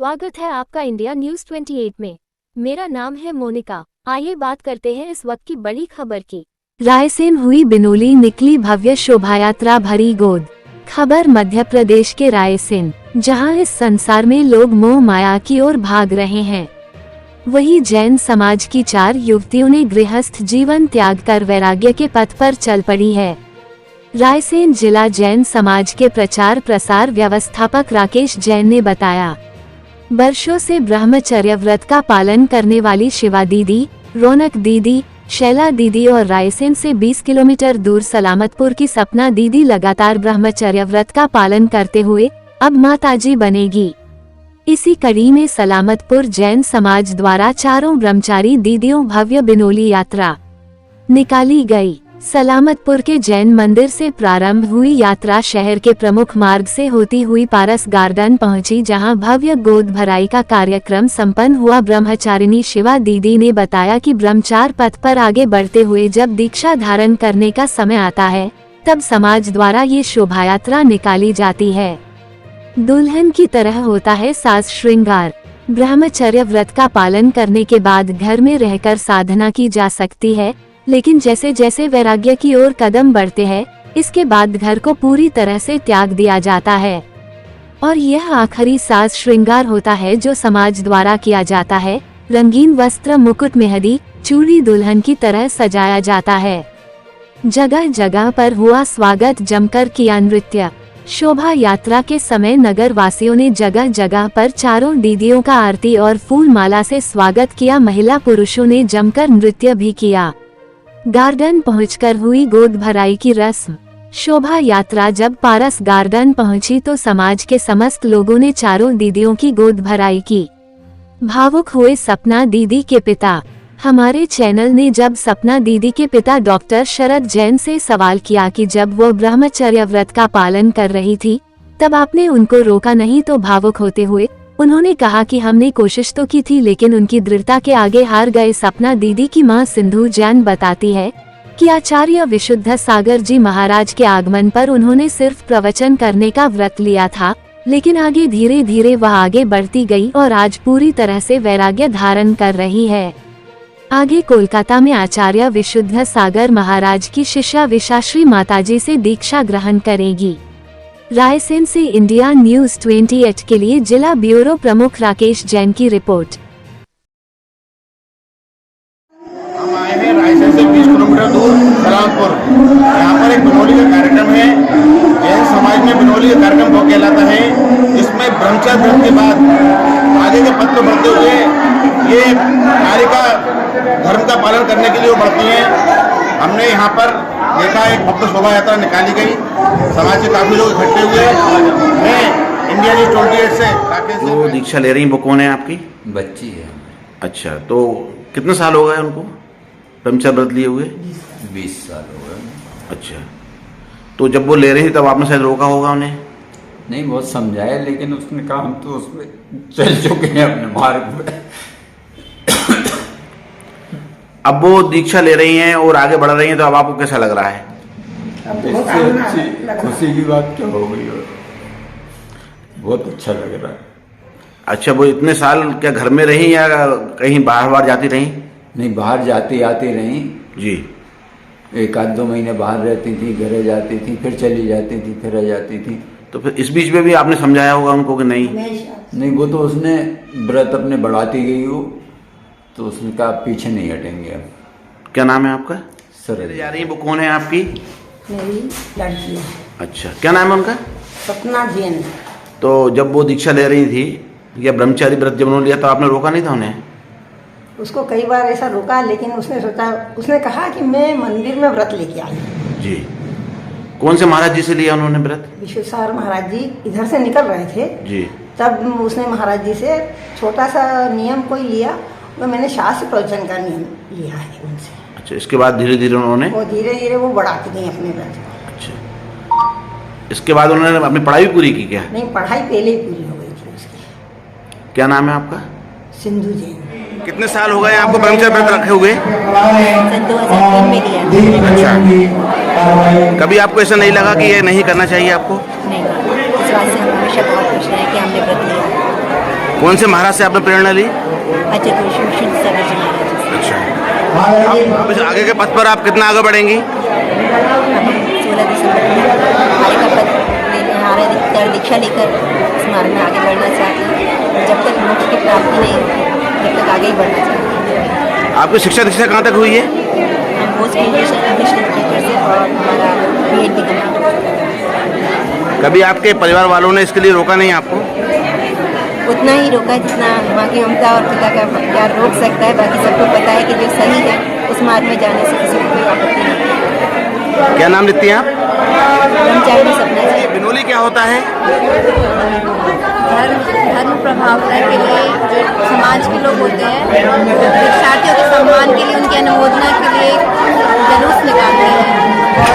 स्वागत है आपका इंडिया न्यूज 28 में। मेरा नाम है मोनिका। आइए बात करते हैं इस वक्त की बड़ी खबर की। रायसेन हुई बिनोली, निकली भव्य शोभायात्रा, भरी गोद। खबर मध्य प्रदेश के रायसेन, जहां इस संसार में लोग मोह माया की ओर भाग रहे हैं, वहीं जैन समाज की 4 युवतियों ने गृहस्थ जीवन त्याग कर वैराग्य के पथ पर चल पड़ी है। रायसेन जिला जैन समाज के प्रचार प्रसार व्यवस्थापक राकेश जैन ने बताया, वर्षों से ब्रह्मचर्य व्रत का पालन करने वाली शिवा दीदी, रौनक दीदी, शैला दीदी और रायसेन से 20 किलोमीटर दूर सलामतपुर की सपना दीदी लगातार ब्रह्मचर्य व्रत का पालन करते हुए अब माताजी बनेगी। इसी कड़ी में सलामतपुर जैन समाज द्वारा 4 ब्रह्मचारी दीदियों भव्य बिनोली यात्रा निकाली गई। सलामतपुर के जैन मंदिर से प्रारंभ हुई यात्रा शहर के प्रमुख मार्ग से होती हुई पारस गार्डन पहुंची, जहां भव्य गोद भराई का कार्यक्रम संपन्न हुआ। ब्रह्मचारिणी शिवा दीदी ने बताया कि ब्रह्मचार पथ पर आगे बढ़ते हुए जब दीक्षा धारण करने का समय आता है, तब समाज द्वारा ये शोभायात्रा निकाली जाती है। दुल्हन की तरह होता है साज श्रृंगार। ब्रह्मचर्य व्रत का पालन करने के बाद घर में रहकर साधना की जा सकती है, लेकिन जैसे जैसे वैराग्य की ओर कदम बढ़ते हैं, इसके बाद घर को पूरी तरह से त्याग दिया जाता है और यह आखिरी साज श्रृंगार होता है जो समाज द्वारा किया जाता है। रंगीन वस्त्र, मुकुट, मेहंदी, चूड़ी दुल्हन की तरह सजाया जाता है। जगह जगह पर हुआ स्वागत, जमकर किया नृत्य। शोभा यात्रा के समय नगर वासियों ने जगह जगह पर 4 दीदियों का आरती और फूल माला से स्वागत किया। महिला पुरुषों ने जमकर नृत्य भी किया। गार्डन पहुंचकर हुई गोद भराई की रस्म। शोभा यात्रा जब पारस गार्डन पहुंची तो समाज के समस्त लोगों ने 4 दीदियों की गोद भराई की। भावुक हुए सपना दीदी के पिता। हमारे चैनल ने जब सपना दीदी के पिता डॉक्टर शरद जैन से सवाल किया कि जब वो ब्रह्मचर्य व्रत का पालन कर रही थी तब आपने उनको रोका नहीं, तो भावुक होते हुए उन्होंने कहा कि हमने कोशिश तो की थी, लेकिन उनकी दृढ़ता के आगे हार गए। सपना दीदी की मां सिंधु जैन बताती है कि आचार्य विशुद्ध सागर जी महाराज के आगमन पर उन्होंने सिर्फ प्रवचन करने का व्रत लिया था, लेकिन आगे धीरे धीरे वह आगे बढ़ती गई और आज पूरी तरह से वैराग्य धारण कर रही है। आगे कोलकाता में आचार्य विशुद्ध सागर महाराज की शिष्या विशाश्री माताजी से दीक्षा ग्रहण करेगी। रायसेन से इंडिया न्यूज 28 के लिए जिला ब्यूरो प्रमुख राकेश जैन की रिपोर्ट। हम आए हैं रायसेन से 20 किलोमीटर दूर सलामतपुर। यहाँ पर एक बिनोली का कार्यक्रम है। जैन समाज में बिनोली का कार्यक्रम वो कहलाता है, जिसमें ब्रह्मचर्य व्रत के बाद आगे के पथ पर बढ़ते हुए ये नारिका धर्म का पालन करने के लिए वो बढ़ती हैं। हमने यहाँ पर देखा एक भव्य शोभा यात्रा निकाली गई, समाज के काफी लोग इकट्ठे हुए। मैं इंडिया न्यूज 28 से राकेश। जो दीक्षा ले रही वो कौन है आपकी? बच्ची है। अच्छा, तो कितने साल हो गए उनको ब्रह्मचर्य व्रत लिए हुए? 20 साल हो गए। अच्छा, तो जब वो ले रही थी तब आपने शायद रोका होगा उन्हें? नहीं, बहुत समझाया, लेकिन उसने कहा हम तो उसमें चल चुके हैं अपने मार्ग में। अब वो दीक्षा ले रही हैं और आगे बढ़ रही हैं, तो अब आपको कैसा लग रहा है? इससे अच्छी खुशी की बात क्या हो गई, और बहुत अच्छा लग रहा है। अच्छा, वो इतने साल क्या घर में रही या कहीं बाहर जाती रही? नहीं, बाहर जाती आती रही जी। 1-2 महीने बाहर रहती थी, घरे जाती थी, फिर चली जाती थी, फिर आ जाती थी। तो फिर इस बीच में भी आपने समझाया होगा उनको कि नहीं? नहीं, वो तो उसने व्रत अपने बढ़ाती गई हो, तो उसने कहा पीछे नहीं हटेंगे अब। क्या नाम है आपका? सर जा रही है वो कौन है आपकी? मेरी लड़की है। अच्छा, क्या नाम है उनका? सपना जैन। तो जब वो दीक्षा ले रही थी या ब्रह्मचारी व्रत जब उन्होंने लिया तो आपने रोका नहीं था उन्हें? उसको कई बार ऐसा रोका, लेकिन उसने कहा कि मैं मंदिर में व्रत लेके आई। जी। कौन से महाराज जी से लिया उन्होंने व्रत? विश्व सागर महाराज जी इधर से निकल रहे थे जी। तब उसने महाराज जी से छोटा सा नियम कोई लिया, तो मैंने शास्त्र प्रवचन का नियम लिया है उनसे। अच्छा, इसके बाद धीरे धीरे उन्होंने वो धीरे धीरे वो बढ़ाती गई अपने व्रत को। अच्छा, इसके बाद उन्होंने अपनी पढ़ाई भी पूरी की क्या? नहीं, पढ़ाई पहले ही पूरी हो गई थी उसकी। क्या नाम है आपका? सिंधु जैन। कितने साल हो गए आपको ब्रह्मचर्य व्रत रखे हुए? 2003 में किया। अच्छा, कभी आपको ऐसा नहीं लगा कि ये नहीं करना चाहिए आपको? नहीं, इस बात से हम हमेशा बहुत खुश रहे कि हमने व्रत लिया। कौन से महाराज से आपने प्रेरणा ली? अच्छा शिव सराज महाराज। अच्छा, अब इस आगे के पथ पर आप कितना आगे बढ़ेंगी? 16 दिसंबर को हमारे का पद लेने हमारे दीक्षा लेकर इस मार्ग में आगे बढ़ना चाहते हैं। जब तक मोक्ष की प्राप्ति नहीं होती तब तक आगे ही बढ़ना चाहते हैं। आपकी शिक्षा दीक्षा कहाँ तक हुई है? हम पोस्ट ग्रेजुएशन टीचर से और हमारा PhD कंप्लीट। कभी आपके परिवार वालों ने इसके लिए रोका नहीं आपको? उतना ही रोका जितना माँ की ममता और पिता का प्यार रोक सकता है। बाकी सबको पता है कि जो सही है उस मार्ग में जाने से किसी को कोई आपत्ति नहीं। क्या नाम लेती हैं आप? ब्रह्मचारिणी सपना जी। बिनोली क्या होता है? धर्म प्रभावना के लिए जो समाज के लोग होते हैं शिक्षार्थियों के सम्मान के लिए उनकी अनुमोदना के लिए जुलूस निकालते हैं और